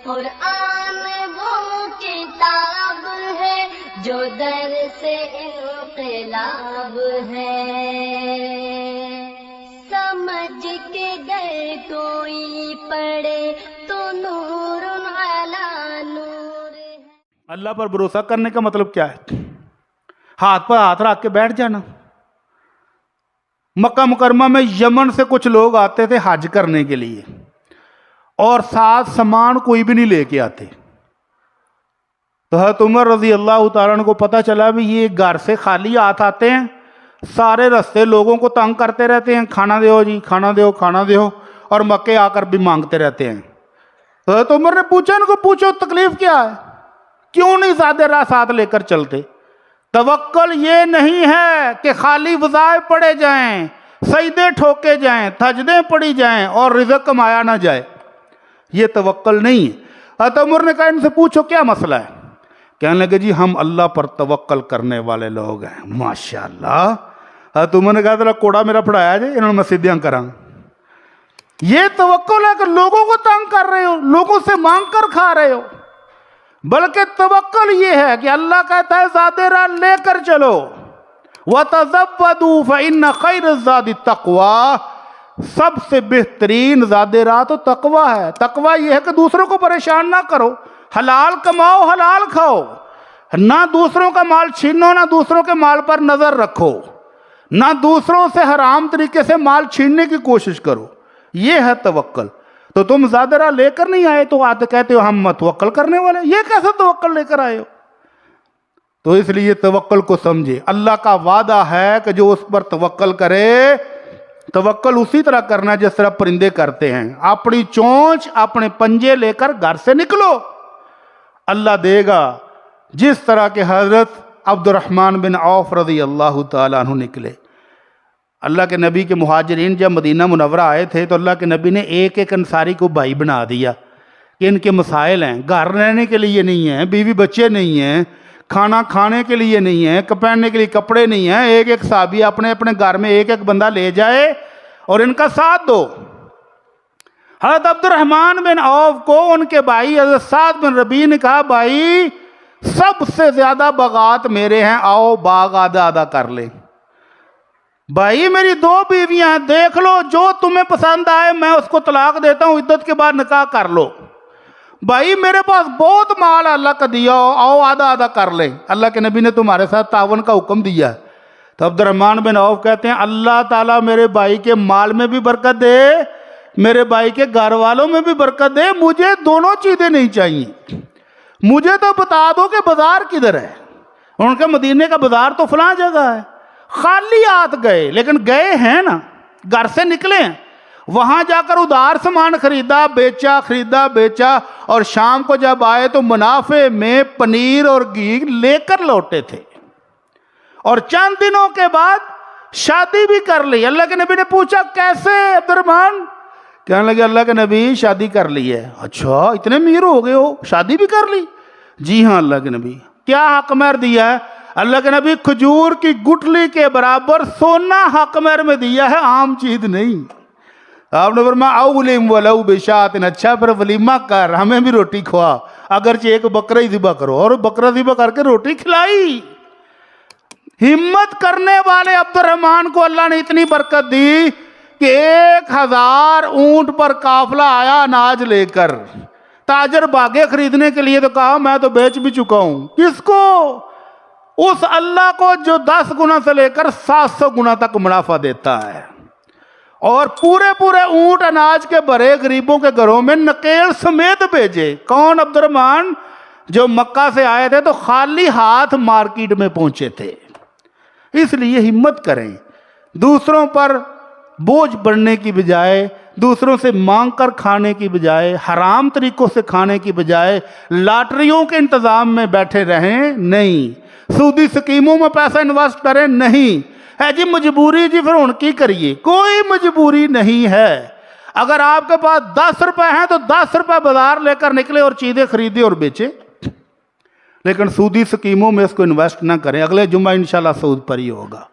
قرآن وہ کتاب ہے جو درس انقلاب ہے، سمجھ کے گر کوئی پڑھے تو نور علی نور ہے۔ اللہ پر بھروسہ کرنے کا مطلب کیا ہے؟ ہاتھ پر ہاتھ رکھ کے بیٹھ جانا۔ مکہ مکرمہ میں یمن سے کچھ لوگ آتے تھے حج کرنے کے لیے، اور ساتھ سامان کوئی بھی نہیں لے کے آتے۔ تو حضرت عمر رضی اللہ تعالیٰ عنہ کو پتہ چلا بھی یہ گھر سے خالی ہاتھ آتے ہیں، سارے رستے لوگوں کو تنگ کرتے رہتے ہیں، کھانا دیو جی، کھانا دیو، کھانا دیو، اور مکے آ کر بھی مانگتے رہتے ہیں۔ تو حضرت عمر نے پوچھا ان کو، پوچھو تکلیف کیا ہے، کیوں نہیں زیادہ راہ ساتھ لے کر چلتے؟ توکل یہ نہیں ہے کہ خالی وظائف پڑھے جائیں، سجدے ٹھوکے جائیں، سجدیں پڑھی جائیں اور رزق کمایا نہ جائے، یہ توکل نہیں ہے۔ حضرت عمر نے کہا ان سے پوچھو کیا مسئلہ ہے؟ کہنے لگے جی ہم اللہ پر توکل کرنے والے لوگ ہیں۔ ماشاءاللہ۔ حضرت عمر نے کہا ذرا کوڑا میرا پڑھایا جائے، انہوں نے میں سیدھیاں کراں۔ یہ توکل ہے کہ لوگوں کو تنگ کر رہے ہو، لوگوں سے مانگ کر کھا رہے ہو؟ بلکہ توکل یہ ہے کہ اللہ کہتا ہے زیادہ راہ لے کر چلو، وَتَزَوَّدُوا فَإِنَّ خَيْرَ الزَّادِ التَّقْوَىٰ، سب سے بہترین زیادہ راہ تو تقویٰ ہے۔ تقویٰ یہ ہے کہ دوسروں کو پریشان نہ کرو، حلال کماؤ، حلال کھاؤ، نہ دوسروں کا مال چھینو، نہ دوسروں کے مال پر نظر رکھو، نہ دوسروں سے حرام طریقے سے مال چھیننے کی کوشش کرو، یہ ہے توکل۔ تو تم زیادہ راہ لے کر نہیں آئے تو آتے کہتے ہو ہم توکل کرنے والے، یہ کیسے توکل لے کر آئے ہو؟ تو اس لیے توکل کو سمجھے، اللہ کا وعدہ ہے کہ جو اس پر توکل کرے، توکل اسی طرح کرنا ہے جس طرح پرندے کرتے ہیں، اپنی چونچ اپنے پنجے لے کر گھر سے نکلو، اللہ دے گا۔ جس طرح کے حضرت عبد الرحمن بن عوف رضی اللہ تعالیٰ عنہ نکلے، اللہ کے نبی کے مہاجرین جب مدینہ منورہ آئے تھے تو اللہ کے نبی نے ایک ایک انصاری کو بھائی بنا دیا کہ ان کے مسائل ہیں، گھر رہنے کے لیے نہیں ہیں، بیوی بچے نہیں ہیں، کھانا کھانے کے لیے نہیں ہیں، پہننے کے لیے کپڑے نہیں ہیں، ایک ایک صحابی اپنے اپنے گھر میں ایک ایک بندہ لے جائے اور ان کا ساتھ دو۔ حضرت عبد الرحمن بن عوف کو ان کے بھائی حضرت سعد بن ربیع نے کہا بھائی سب سے زیادہ باغات میرے ہیں، آؤ باغ آدھا آدھا کر لیں۔ بھائی میری 2 بیویاں ہیں، دیکھ لو جو تمہیں پسند آئے میں اس کو طلاق دیتا ہوں، عدت کے بعد نکاح کر لو۔ بھائی میرے پاس بہت مال اللہ کا دیا ہو، آؤ آدھا آدھا کر لیں، اللہ کے نبی نے تمہارے ساتھ تعاون کا حکم دیا ہے۔ تو عبد الرحمن بن عوف کہتے ہیں اللہ تعالیٰ میرے بھائی کے مال میں بھی برکت دے، میرے بھائی کے گھر والوں میں بھی برکت دے، مجھے دونوں چیزیں نہیں چاہیے، مجھے تو بتا دو کہ بازار کدھر ہے۔ ان کے مدینے کا بازار تو فلاں جگہ ہے۔ خالی ہاتھ گئے، لیکن گئے ہیں نا، گھر سے نکلے ہیں، وہاں جا کر ادھار سامان خریدا بیچا، خریدا بیچا، اور شام کو جب آئے تو منافع میں پنیر اور گھی لے کر لوٹے تھے، اور چند دنوں کے بعد شادی بھی کر لی۔ اللہ کے نبی نے پوچھا کیسے عبد الرحمن؟ کہنے لگے اللہ کے نبی شادی کر لی ہے۔ اچھا اتنے امیر ہو گئے ہو، شادی بھی کر لی؟ جی ہاں اللہ کے نبی۔ کیا حق مہر دیا ہے؟ اللہ کے نبی کھجور کی گٹھلی کے برابر سونا حق مہر میں دیا ہے، عام چیز نہیں۔ آپ نے فرمایا اولم ولو بشات، اچھا پھر ولیمہ کر، ہمیں بھی روٹی کھوا، اگرچہ ایک بکرا ہی ذبح کرو، اور بکرا ذبح کر کے روٹی کھلائی۔ ہمت کرنے والے عبد الرحمن کو اللہ نے اتنی برکت دی کہ 1000 اونٹ پر قافلہ آیا اناج لے کر، تاجر باغے خریدنے کے لیے تو کہا میں تو بیچ بھی چکا ہوں۔ کس کو؟ اس اللہ کو جو 10 گنا سے لے کر 700 گنا تک منافع دیتا ہے، اور پورے پورے اونٹ اناج کے بھرے غریبوں کے گھروں میں نکیل سمیت بھیجے۔ کون؟ عبد الرحمن، جو مکہ سے آئے تھے تو خالی ہاتھ مارکیٹ میں پہنچے تھے۔ اس لیے ہمت کریں، دوسروں پر بوجھ بڑھنے کی بجائے، دوسروں سے مانگ کر کھانے کی بجائے، حرام طریقوں سے کھانے کی بجائے لاٹریوں کے انتظام میں بیٹھے رہیں نہیں، سودی سکیموں میں پیسہ انویسٹ کریں نہیں، ہے جی مجبوری جی پھر ان کی کریے، کوئی مجبوری نہیں ہے۔ اگر آپ کے پاس 10 روپے ہیں تو 10 روپے بازار لے کر نکلے اور چیزیں خریدے اور بیچے، لیکن سودی سکیموں میں اس کو انویسٹ نہ کریں۔ اگلے جمعہ انشاءاللہ سود پر ہی ہوگا۔